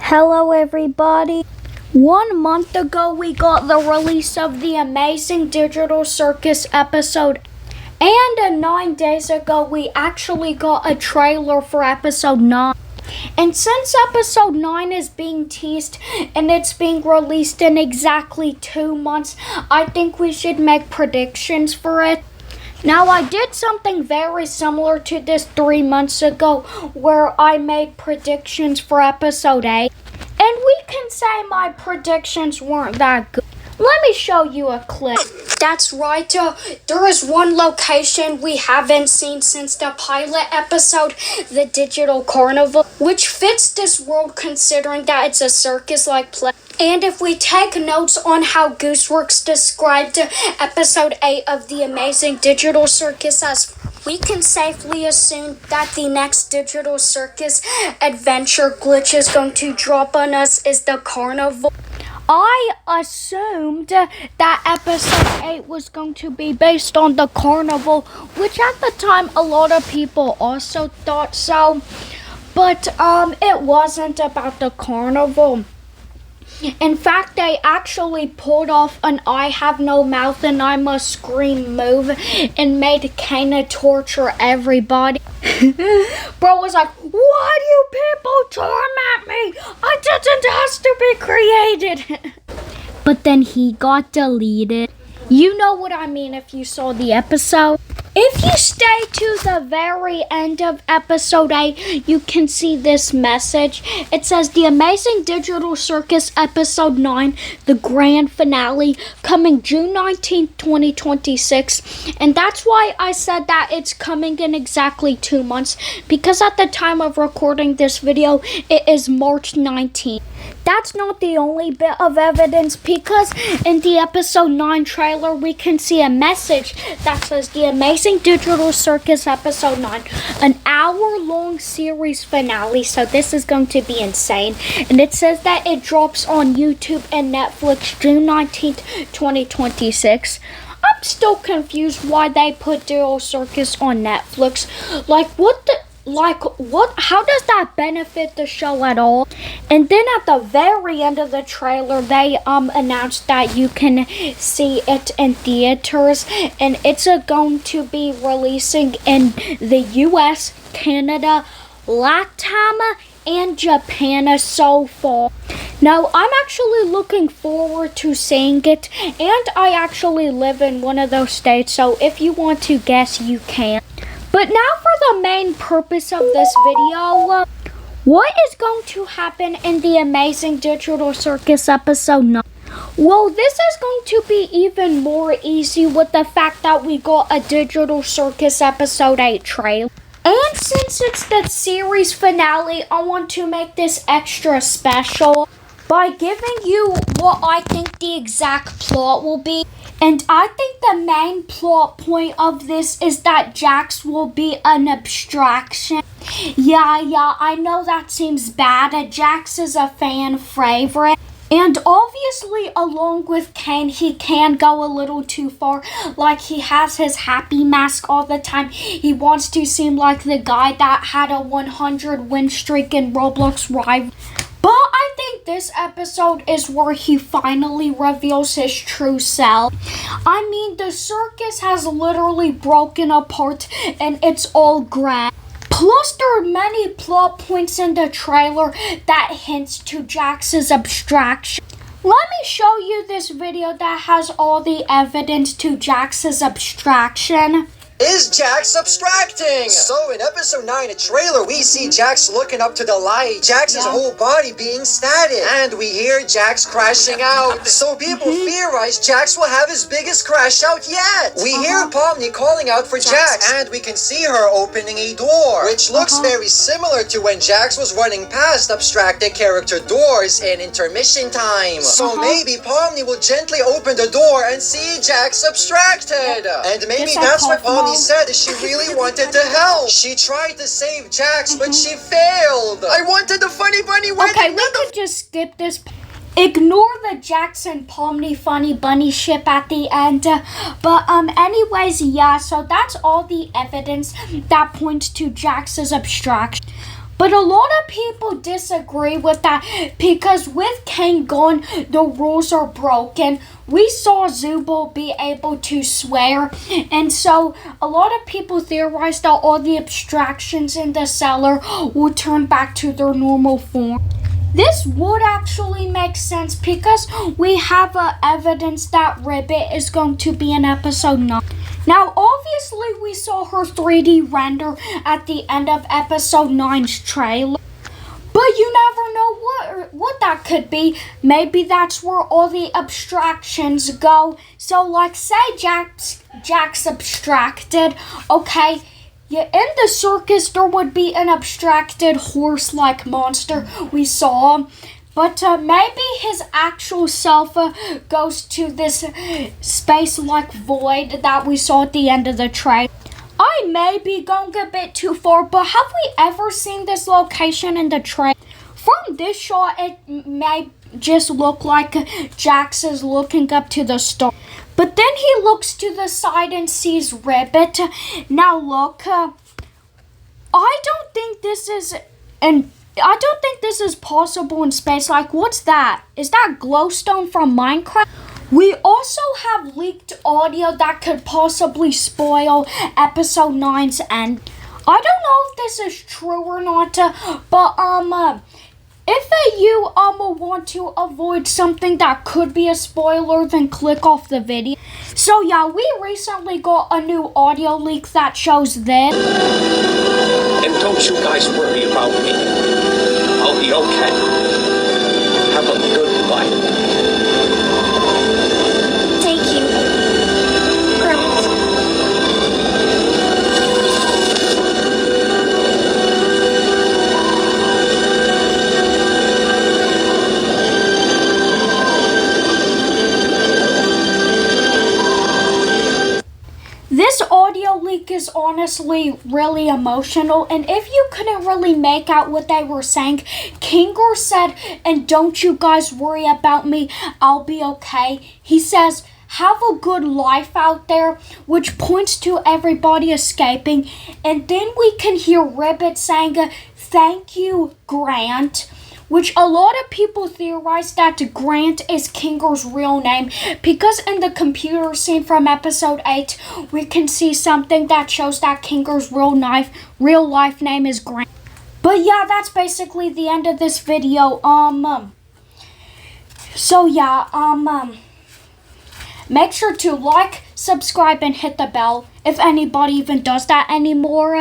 Hello everybody. 1 month ago we got the release of the Amazing Digital Circus episode, and 9 days ago we actually got a trailer for episode 9. And since episode 9 is being teased and it's being released in exactly 2 months, I think we should make predictions for it. Now, I did something very similar to this 3 months ago where I made predictions for episode 8. And we can say my predictions weren't that good. Let me show you a clip. That's right, there is one location we haven't seen since the pilot episode, the Digital Carnival, which fits this world considering that it's a circus-like place. And if we take notes on how Gooseworks described episode 8 of the Amazing Digital Circus as, we can safely assume that the next Digital Circus adventure glitch is going to drop on us is the carnival. I assumed that episode 8 was going to be based on the carnival, which at the time a lot of people also thought so. But it wasn't about the carnival. In fact, they actually pulled off an I have no mouth and I must scream move and made Kana torture everybody. Bro was like, why do you people torment me? I didn't ask to be created. But then he got deleted. You know what I mean if you saw the episode. If you stay to the very end of episode 8, you can see this message. It says, The Amazing Digital Circus episode 9, the grand finale, coming June 19th, 2026. And that's why I said that it's coming in exactly 2 months, because at the time of recording this video, it is March 19th. That's not the only bit of evidence, because in the episode 9 trailer, we can see a message that says The Amazing Digital Circus episode 9, an hour-long series finale, so this is going to be insane. And it says that it drops on YouTube and Netflix June 19th, 2026. I'm still confused why they put Digital Circus on Netflix. How does that benefit the show at all? And then at the very end of the trailer, they announced that you can see it in theaters, and it's going to be releasing in the US, Canada, LATAM, and Japan so far. Now, I'm actually looking forward to seeing it, and I actually live in one of those states, so if you want to guess, you can. But now for the main purpose of this video, what is going to happen in the Amazing Digital Circus episode 9? Well, this is going to be even more easy with the fact that we got a Digital Circus episode 8 trailer. And since it's the series finale, I want to make this extra special by giving you what I think the exact plot will be. And I think the main plot point of this is that Jax will be an abstraction. Yeah, I know that seems bad. Jax is a fan favorite. And obviously, along with Kane, he can go a little too far. Like, he has his happy mask all the time. He wants to seem like the guy that had a 100 win streak in Roblox Rival. But I think this episode is where he finally reveals his true self. I mean, the circus has literally broken apart and it's all grand. Plus, there are many plot points in the trailer that hints to Jax's abstraction. Let me show you this video that has all the evidence to Jax's abstraction. Is Jax abstracting? So in episode 9, a trailer, we see Jax looking up to the light, Jax's whole body being static, and we hear Jax crashing out. So people theorize Jax will have his biggest crash out yet. We hear Pomni calling out for Jax, and we can see her opening a door, which looks very similar to when Jax was running past abstracted character doors in intermission time. So maybe Pomni will gently open the door and see Jax abstracted. And maybe that's why Pomni said she really wanted to help. She tried to save Jax, but she failed. I wanted the funny bunny wedding. Okay, we could just skip this. Ignore the Jax and Pomni funny bunny ship at the end. Anyways, yeah, so that's all the evidence that points to Jax's abstraction. But a lot of people disagree with that because with King gone, the rules are broken. We saw Zubul be able to swear, and so a lot of people theorize that all the abstractions in the cellar will turn back to their normal form. This would actually make sense because we have evidence that Ribbit is going to be in episode 9. Now, obviously, we saw her 3D render at the end of episode 9's trailer. But you never know what that could be. Maybe that's where all the abstractions go. So, like, say Jack's abstracted. Okay, yeah, in the circus, there would be an abstracted horse-like monster we saw. But maybe his actual self goes to this space-like void that we saw at the end of the trailer. I may be going a bit too far, but have we ever seen this location in the trailer? From this shot, it may just look like Jax is looking up to the star. But then he looks to the side and sees Ribbit. Now look, I don't think this is possible in space. Like, what's that? Is that glowstone from Minecraft? We also have leaked audio that could possibly spoil episode 9's end. I don't know if this is true or not, but if you want to avoid something that could be a spoiler, then click off the video. So yeah, we recently got a new audio leak that shows this. And don't you guys worry about me. I'll be okay. Have a good life. Thank you. Grant. This audio leak is honestly really emotional, and if you couldn't really make out what they were saying, Kinger said, and don't you guys worry about me, I'll be okay. He says, have a good life out there, which points to everybody escaping, and then we can hear Ribbit saying, thank you, Grant. Which a lot of people theorize that Grant is Kinger's real name because in the computer scene from episode 8, we can see something that shows that Kinger's real life name is Grant. But yeah, that's basically the end of this video. So yeah, make sure to like, subscribe, and hit the bell if anybody even does that anymore.